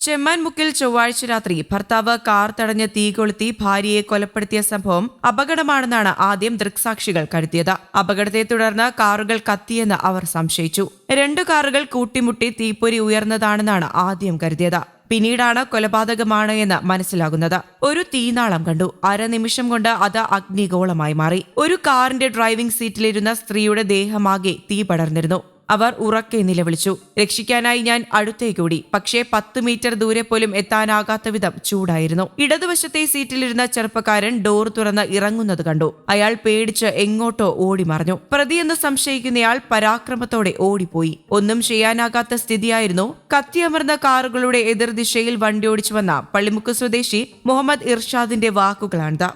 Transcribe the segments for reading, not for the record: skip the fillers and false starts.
ചെമ്മാൻമുക്കിൽ ചൊവ്വാഴ്ച രാത്രി ഭർത്താവ് കാർ തടഞ്ഞ് തീ കൊളുത്തി ഭാര്യയെ കൊലപ്പെടുത്തിയ സംഭവം അപകടമാണെന്നാണ് ആദ്യം ദൃക്സാക്ഷികൾ കരുതിയത്. അപകടത്തെ തുടർന്ന് കാറുകൾ കത്തിയെന്ന് അവർ സംശയിച്ചു. 2 കാറുകൾ കൂട്ടിമുട്ടി തീപ്പൊരി ഉയർന്നതാണെന്നാണ് ആദ്യം കരുതിയത്. പിന്നീടാണ് കൊലപാതകമാണ് എന്ന് മനസ്സിലാകുന്നത്. ഒരു തീനാളം കണ്ടു. അരനിമിഷം കൊണ്ട് അത് അഗ്നിഗോളമായി മാറി. ഒരു കാറിന്റെ ഡ്രൈവിംഗ് സീറ്റിലിരുന്ന സ്ത്രീയുടെ ദേഹമാകെ തീ പടർന്നിരുന്നു. അവർ ഉറക്കെ നിലവിളിച്ചു. രക്ഷിക്കാനായി ഞാൻ അടുത്തേക്കോടി. പക്ഷേ 10 മീറ്റർ ദൂരെ പോലും എത്താനാകാത്ത വിധം ചൂടായിരുന്നു. ഇടതുവശത്തെ സീറ്റിലിരുന്ന ചെറുപ്പക്കാരൻ ഡോർ തുറന്ന് ഇറങ്ങുന്നത് കണ്ടു. അയാൾ പേടിച്ച് എങ്ങോട്ടോ ഓടിമറഞ്ഞു. പ്രതിയെന്ന് സംശയിക്കുന്നയാൾ പരാക്രമത്തോടെ ഓടിപ്പോയി. ഒന്നും ചെയ്യാനാകാത്ത സ്ഥിതിയായിരുന്നു. കത്തിയമർന്ന കാറുകളുടെ എതിർദിശയിൽ വണ്ടി ഓടിച്ചു വന്ന പള്ളിമുക്ക് സ്വദേശി മുഹമ്മദ് ഇർഷാദിന്റെ വാക്കുകളാണിത്.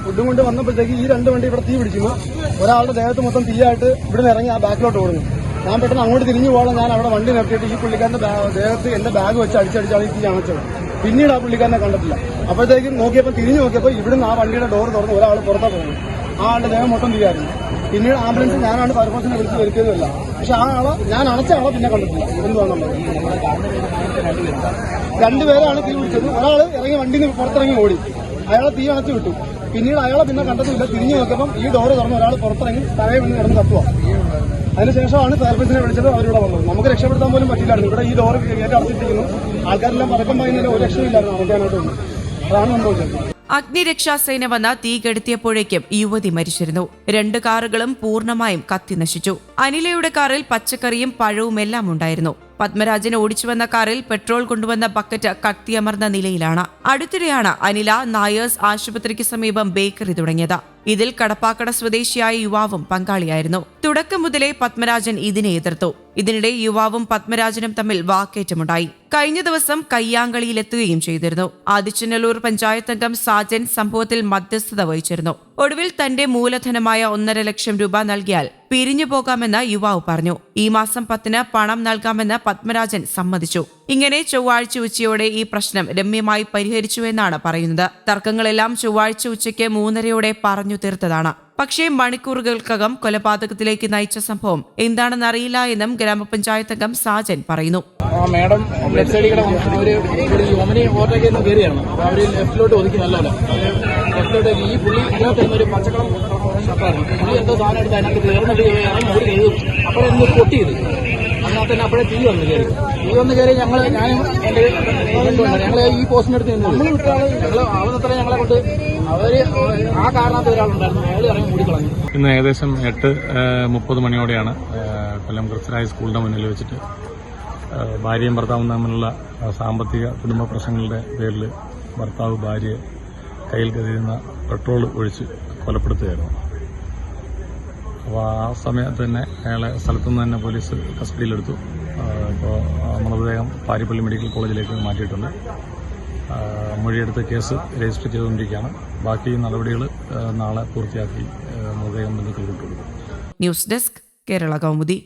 ഫുഡും കൊണ്ട് വന്നപ്പോഴത്തേക്ക് ഈ 2 വണ്ടി ഇവിടെ തീ പിടിക്കുന്നു. ഒരാളുടെ ദേഹത്ത് മൊത്തം തീയായിട്ട് ഇവിടെ ഇറങ്ങി ആ ബാക്കിലോട്ട് ഓടുന്നു. ഞാൻ പെട്ടെന്ന് അങ്ങോട്ട് തിരിഞ്ഞു പോകാൻ ഞാൻ അവിടെ വണ്ടി നിർത്തിയിട്ട് ഈ പുള്ളിക്കാരന്റെ ദേഹത്ത് എന്റെ ബാഗ് വെച്ച് അടിച്ചടിച്ചാണ് ഈ തീ അണച്ചത്. പിന്നീട് ആ പുള്ളിക്കാരനെ കണ്ടിട്ടില്ല. അപ്പോഴത്തേക്കും തിരിഞ്ഞു നോക്കിയപ്പോൾ ഇവിടുന്ന് ആ വണ്ടിയുടെ ഡോർ തുറന്ന് ഒരാൾ പുറത്തോട്ട് പോകുന്നു. ആ ആളുടെ ദേഹം മൊത്തം തീയായിരുന്നു. പിന്നീട് ആംബുലൻസ് ഞാനാണ് ഫയർഫോഴ്സിനെ വിളിച്ച് വരുത്തിയതല്ല. പക്ഷെ ആ ആളെ ഞാൻ അണച്ച ആളെ പിന്നെ കണ്ടിട്ടില്ല. എന്തുവാണെന്നുള്ളത് 2 പേരാണ് തീ പിടിച്ചത്. ഒരാൾ ഇറങ്ങി വണ്ടി പുറത്തിറങ്ങി ഓടി. അയാളെ തീ അണച്ചു വിട്ടു. പിന്നീട് അയാളെ പിന്നെ കണ്ടതുമില്ല. തിരിഞ്ഞു നോക്കിയപ്പം ഈ ഡോറ് തുറന്ന് ഒരാൾ പുറത്തിറങ്ങി തലയിൽ വീണ് കിടന്ന് കത്തുക. അതിനുശേഷമാണ് ഫയർഫോഴ്സിനെ വിളിച്ചത്. അവരിവിടെ വന്നത്. നമുക്ക് രക്ഷപ്പെടുത്താൻ പോലും പറ്റില്ലായിരുന്നു. ഇവിടെ ഈ ഡോറ് ഗേറ്റ് അടച്ചിട്ടിരിക്കുന്നു. ആൾക്കാരെല്ലാം പതക്കം പറയുന്നതിൽ ഒരു രക്ഷയില്ലായിരുന്നു അടയ്ക്കാനായിട്ടുണ്ട്. അതാണ് സംഭവിച്ചത്. അഗ്നിരക്ഷാസേന വന്ന തീ കെടുത്തിയപ്പോഴേക്കും യുവതി മരിച്ചിരുന്നു. 2 കാറുകളും പൂർണ്ണമായും കത്തിനശിച്ചു. അനിലയുടെ കാറിൽ പച്ചക്കറിയും പഴവുമെല്ലാം ഉണ്ടായിരുന്നു. പത്മരാജൻ ഓടിച്ചുവന്ന കാറിൽ പെട്രോൾ കൊണ്ടുവന്ന ബക്കറ്റ് കത്തിയമർന്ന നിലയിലാണ്. അടുത്തിടെയാണ് അനില നായേഴ്സ് ആശുപത്രിക്ക് സമീപം ബേക്കറി തുടങ്ങിയത്. ഇതിൽ കടപ്പാക്കട സ്വദേശിയായ യുവാവും പങ്കാളിയായിരുന്നു. തുടക്കം മുതലേ പത്മരാജൻ ഇതിനെ എതിർത്തു. ഇതിനിടെ യുവാവും പത്മരാജനും തമ്മിൽ വാക്കേറ്റമുണ്ടായി. കഴിഞ്ഞ ദിവസം കയ്യാങ്കളിയിലെത്തുകയും ചെയ്തിരുന്നു. ആദിച്ചനല്ലൂർ പഞ്ചായത്ത് അംഗം സാജൻ സംഭവത്തിൽ മധ്യസ്ഥത വഹിച്ചിരുന്നു. ഒടുവിൽ തന്റെ മൂലധനമായ 1.5 ലക്ഷം രൂപ നൽകിയാൽ പിരിഞ്ഞു പോകാമെന്ന് യുവാവ് പറഞ്ഞു. ഈ മാസം 10-ന് പണം നൽകാമെന്ന് പത്മരാജൻ സമ്മതിച്ചു. ഇങ്ങനെ ചൊവ്വാഴ്ച ഉച്ചയോടെ ഈ പ്രശ്നം രമ്യമായി പരിഹരിച്ചുവെന്നാണ് പറയുന്നത്. തർക്കങ്ങളെല്ലാം ചൊവ്വാഴ്ച ഉച്ചയ്ക്ക് 3:30-യോടെ പറഞ്ഞു തീർത്തതാണ്. പക്ഷേ മണിക്കൂറുകൾക്കകം കൊലപാതകത്തിലേക്ക് നയിച്ച സംഭവം എന്താണെന്നറിയില്ല എന്നും ഗ്രാമപഞ്ചായത്ത് അംഗം സാജൻ പറയുന്നു. മാഡം ലെഫ്റ്റ് സൈഡിൽ കയറിയാണ്. അവര് ലെഫ്റ്റിലോട്ട് ഒതുക്കിനല്ലോ. ലെഫ്റ്റിലോട്ട് ഈ പുള്ളി ഇതിനകത്ത് പച്ചക്കളം ഷട്ടായിരുന്നു. പുള്ളി എന്തോ സാധനം എടുത്ത് അതിനകത്ത് കയറുന്നിട്ട് ഓടി കഴുകും. അപ്പോഴെന്തോ പൊട്ടിയത്. അതിനകത്ത് തന്നെ അപ്പോഴേ തീ വന്ന് കയറി. ഞാനും ഞങ്ങൾ ഈ പോസ്റ്റിനടുത്ത് ഞങ്ങൾ ആവുന്നത്ര ഞങ്ങളെ കൊണ്ട് അവര് ആ കാരണത്ത് ഒരാളുണ്ടായിരുന്നു. അയാൾ ഇറങ്ങി മൂടിക്കളഞ്ഞു. ഇന്ന് ഏകദേശം 8:30 മണിയോടെയാണ് കൊല്ലം ക്രിസ്ത്യൻ സ്കൂളിന്റെ മുന്നിൽ വെച്ചിട്ട് ഭാര്യയും ഭർത്താവും തമ്മിലുള്ള സാമ്പത്തിക കുടുംബ പ്രശ്നങ്ങളുടെ പേരിൽ ഭർത്താവ് ഭാര്യയെ കയ്യിൽ കരുതുന്ന പെട്രോൾ ഒഴിച്ച് കൊലപ്പെടുത്തുകയായിരുന്നു. അപ്പോൾ ആ സമയത്ത് തന്നെ അയാളെ സ്ഥലത്തുനിന്ന് തന്നെ പോലീസ് കസ്റ്റഡിയിലെടുത്തു. ഇപ്പോൾ മൃതദേഹം പാരിപ്പള്ളി മെഡിക്കൽ കോളേജിലേക്ക് മാറ്റിയിട്ടുണ്ട്. മൊഴിയെടുത്ത് കേസ് രജിസ്റ്റർ ചെയ്തുകൊണ്ടിരിക്കുകയാണ്. ബാക്കി നടപടികൾ നാളെ പൂർത്തിയാക്കി മൃതദേഹം ബന്ധുക്കൾക്ക് വിട്ടുകൊടുക്കും. News desk, Kerala Kaumudi.